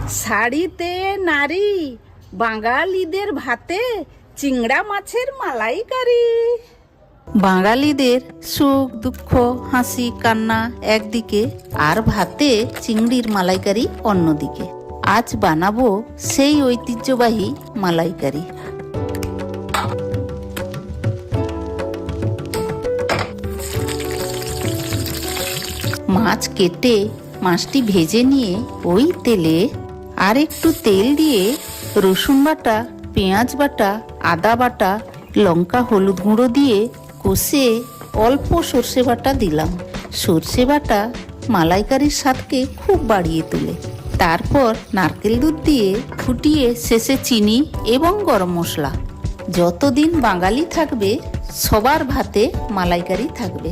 শাড়িতে নারী, বাঙালিদের ভাতে চিংড়া মাছের মালাইকারি। বাঙালিদের সুখ দুঃখ হাসি কান্না একদিকে, আর ভাতে চিংড়ির মালাইকারি অন্যদিকে। আজ বানাবো সেই ঐতিহ্যবাহী মালাইকারি। মাছ কেটে মাছটি ভেজে নিয়ে ওই তেলে আর একটু তেল দিয়ে রসুন বাটা, পেঁয়াজ বাটা, আদা বাটা, লঙ্কা হলুদ গুঁড়ো দিয়ে কষে অল্প সর্ষে বাটা দিলাম। সর্ষে বাটা মালাইকারির স্বাদকে খুব বাড়িয়ে তোলে। তারপর নারকেল দুধ দিয়ে ফুটিয়ে শেষে চিনি এবং গরম মশলা। যতদিন বাঙালি থাকবে সবার ভাতে মালাইকারি থাকবে।